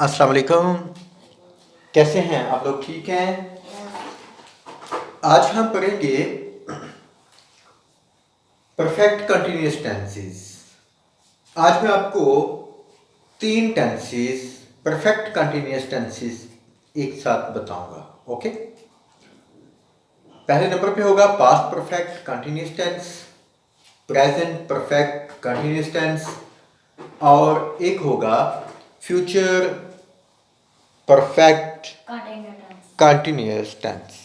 अस्सलाम वालेकुम। कैसे हैं आप लोग? ठीक हैं? आज हम पढ़ेंगे परफेक्ट कंटिन्यूअस टेंसेस। आज मैं आपको 3 टेंसेस परफेक्ट कंटिन्यूअस टेंसेस एक साथ बताऊंगा। ओके, पहले नंबर पे होगा past perfect continuous tense, present perfect continuous tense और एक होगा फ्यूचर परफेक्ट कंटिन्यूअस टेंस।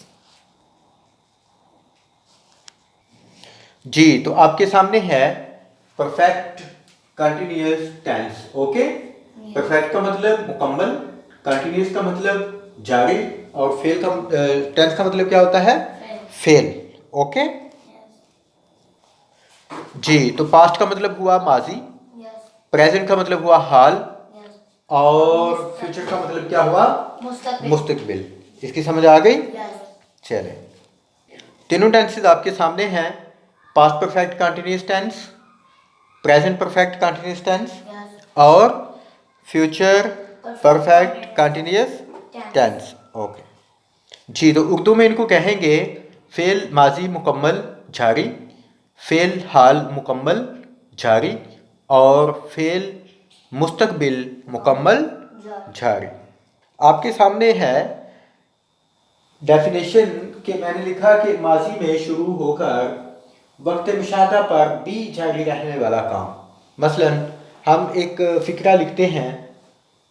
जी, तो आपके सामने है perfect continuous tense. Okay, perfect का मतलब मुकम्मल, कंटिन्यूअस का मतलब जारी और फेल का टेंस का मतलब क्या होता है? फेल। ओके जी, तो पास्ट का मतलब हुआ माजी, प्रेजेंट का मतलब हुआ हाल और फ्यूचर का मतलब क्या हुआ? मुस्तकबिल। इसकी समझ आ गई? चले, तीनों टेंसेस आपके सामने हैं। Past perfect continuous tense, present perfect continuous tense और future perfect continuous tense. Okay जी, तो उर्दू में इनको कहेंगे फेल माजी मुकम्मल जारी, फेल हाल मुकम्मल जारी और फेल मुस्तकबिल मुकम्मल जारी। आपके सामने है डेफिनेशन कि मैंने लिखा कि माजी में शुरू होकर वक्त मुशाहदा पर भी जारी रहने वाला काम। मसलन हम एक फ़िक्रा लिखते हैं,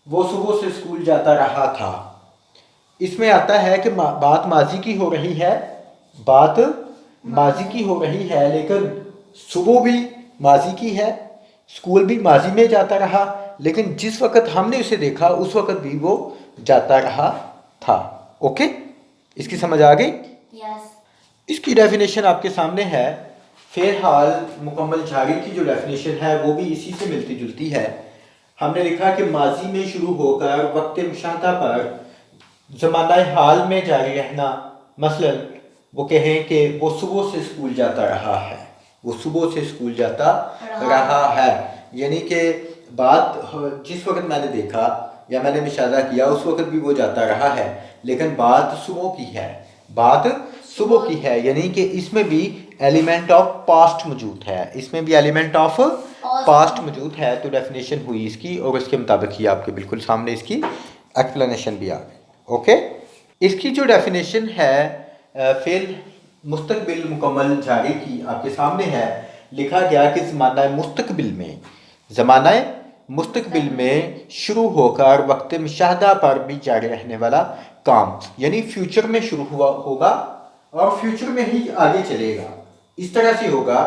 वो सुबह से स्कूल जाता रहा था। इसमें आता है कि बात माजी की हो रही है, बात माजी की हो रही है, लेकिन सुबह भी माजी की है, स्कूल भी माजी में जाता रहा, लेकिन जिस वक्त हमने उसे देखा उस वक्त भी वो जाता रहा था। ओके, इसकी समझ आ गई? इसकी डेफिनेशन आपके सामने है। फेल हाल मुकम्मल जारी की जो डेफिनेशन है वो भी इसी से मिलती जुलती है। हमने लिखा कि माजी में शुरू होकर वक्त मुशाहदा पर ज़माना हाल में जारी रहना। मसलन वो कहें कि वो सुबह से स्कूल जाता रहा है, वो सुबह से स्कूल जाता रहा है, यानी कि बात जिस वक्त मैंने देखा या मैंने मुशाहदा किया उस वक्त भी वो जाता रहा है, लेकिन बात सुबह की है, बात सुबह की है, यानी कि इसमें भी एलिमेंट ऑफ पास्ट मौजूद है, इसमें भी एलिमेंट ऑफ पास्ट मौजूद है। तो डेफिनेशन हुई इसकी और इसके मुताबिक ही आपके बिल्कुल सामने इसकी एक्सप्लेनेशन भी आ गई। ओके, इसकी जो डेफिनेशन है फेल मुस्तकबिल मुकम्मल जारी की आपके सामने है। लिखा गया कि ज़माना मुस्तकबिल में, ज़माना मुस्तकबिल में शुरू होकर वक्त मुशाहदा पर भी जारी रहने वाला काम, यानी फ्यूचर में शुरू हुआ होगा और फ्यूचर में ही आगे चलेगा। इस तरह से होगा,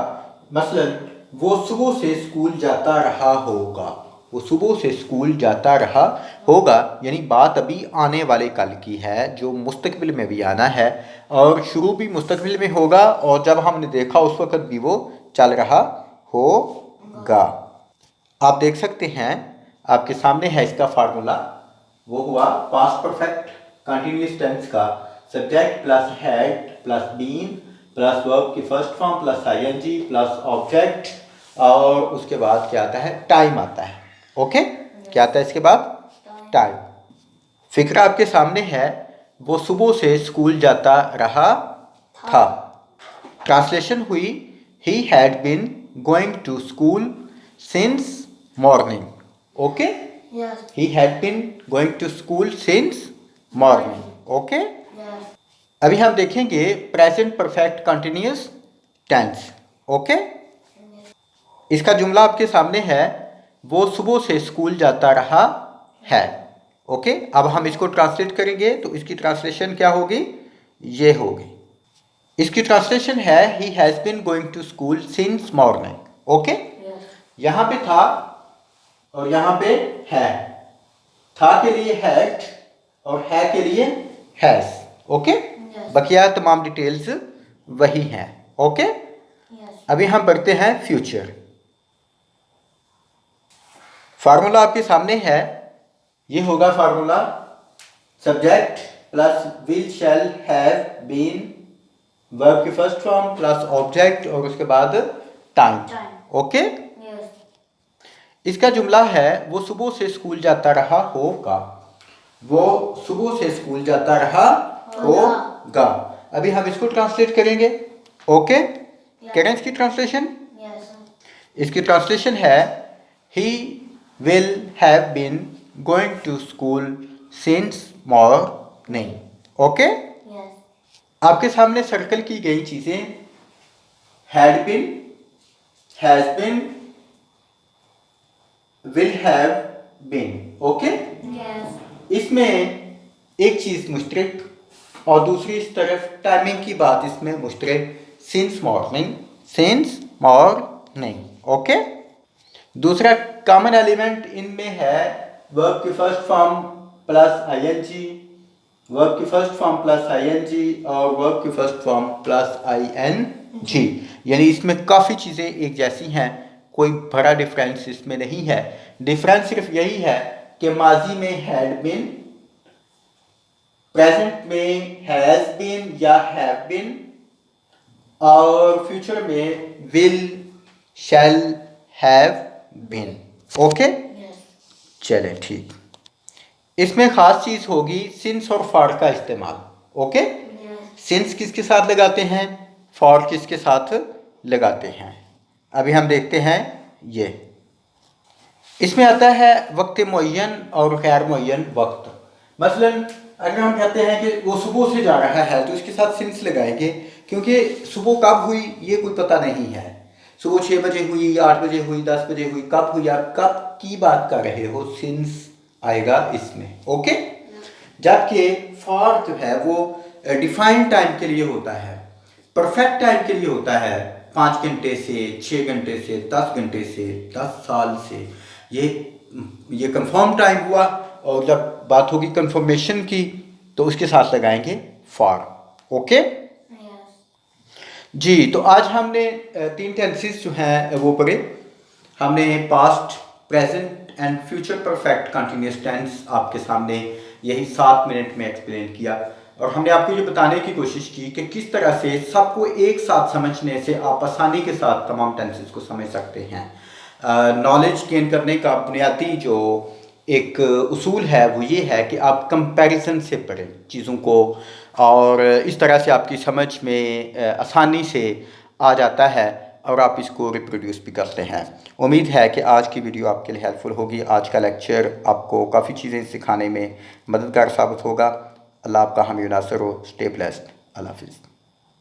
मसलन वो सुबह से स्कूल जाता रहा होगा, वो सुबह से स्कूल जाता रहा होगा, यानी बात अभी आने वाले कल की है जो मुस्तकबिल में भी आना है और शुरू भी मुस्तकबिल में होगा और जब हमने देखा उस वक्त भी वो चल रहा होगा। आप देख सकते हैं आपके सामने है इसका फार्मूला। वो हुआ पास्ट परफेक्ट कंटिन्यूअस टेंस का subject plus had plus been plus verb की first form plus ING plus object और उसके बाद क्या आता है? टाइम आता है। ओके, क्या आता है इसके बाद? टाइम। फिक्रा आपके सामने है, वो सुबह से स्कूल जाता रहा था। ट्रांसलेशन हुई he had been going to school since morning. Okay, he had been going to school since morning. Okay, अभी हम देखेंगे present perfect continuous tense. Okay, इसका जुमला आपके सामने है, वो सुबह से स्कूल जाता रहा है। ओके, अब हम इसको ट्रांसलेट करेंगे तो इसकी ट्रांसलेशन क्या होगी? ये होगी, इसकी ट्रांसलेशन है he has been going to school since morning. Okay, यहाँ पे था और यहाँ पे है। था के लिए हैड और है के लिए हैज़। ओके, बकिया तमाम डिटेल्स वही हैं। ओके, अभी हम पढ़ते हैं फ्यूचर। फार्मूला आपके सामने है, ये होगा formula subject plus will shall have been verb की फर्स्ट फॉर्म प्लस ऑब्जेक्ट और उसके बाद टाइम। ओके, इसका जुमला है वो सुबह से स्कूल जाता रहा होगा। वो सुबह से स्कूल जाता रहा होगा। अभी हम इसको ट्रांसलेट करेंगे। ओके, करें इसकी ट्रांसलेशन। इसकी ट्रांसलेशन है he will have been going to school since morning. Okay, आपके सामने सर्कल की गई चीजें had been, has been, will have been. Okay, इसमें एक चीज मुश्तरक और दूसरी इस तरफ टाइमिंग की बात इसमें मुश्तरक, since morning, since morning. Okay, दूसरा कॉमन एलिमेंट इनमें है वर्ब की first form plus ING, verb की फर्स्ट फॉर्म प्लस आईएनजी और वर्ब की फर्स्ट फॉर्म प्लस आईएनजी। यानी इसमें काफ़ी चीज़ें एक जैसी हैं, कोई बड़ा डिफरेंस इसमें नहीं है। डिफरेंस सिर्फ यही है कि माजी में हैड बीन, प्रेजेंट में हैज बीन या हैव बीन और फ्यूचर में will, shall, have been. Okay, चले ठीक। इसमें खास चीज होगी सिंस और फॉर का इस्तेमाल। ओके, सिंस किसके साथ लगाते हैं, फॉर किसके साथ लगाते हैं। अभी हम देखते हैं ये इसमें आता है वक्त मुअय्यन और गैर मुअय्यन वक्त। मसलन अगर हम कहते हैं कि वो सुबह से जा रहा है तो इसके साथ सिंस लगाएंगे, क्योंकि सुबह कब हुई ये कोई पता नहीं है। सुबह 6 बजे हुई, 8 बजे हुई, 10 बजे हुई, कब हुई, आप कब की बात कर रहे हो, सिंस आएगा इसमें। ओके, जबकि फॉर जो है वो डिफाइंड टाइम के लिए होता है, परफेक्ट टाइम के लिए होता है, 5 घंटे से, 6 घंटे से, 10 घंटे से, 10 साल से। ये कंफर्म टाइम हुआ और जब बात होगी कंफर्मेशन की तो उसके साथ लगाएंगे फॉर। ओके जी, तो आज हमने 3 टेंसेस जो हैं वो पढ़े। हमने past, present and future perfect continuous tense आपके सामने यही 7 मिनट में एक्सप्लेन किया और हमने आपको ये बताने की कोशिश की कि किस तरह से सबको एक साथ समझने से आप आसानी के साथ तमाम टेंसेस को समझ सकते हैं। नॉलेज गेन करने का बुनियादी जो एक उसूल है वो ये है कि आप कंपैरिजन से पढ़ें चीज़ों को और इस तरह से आपकी समझ में आसानी से आ जाता है और आप इसको रिप्रोड्यूस भी करते हैं। उम्मीद है कि आज की वीडियो आपके लिए हेल्पफुल होगी। आज का लेक्चर आपको काफ़ी चीज़ें सिखाने में मददगार साबित होगा। अल्लाह आपका हामी नासर हो। Stay blessed. अल्लाह हाफिज़।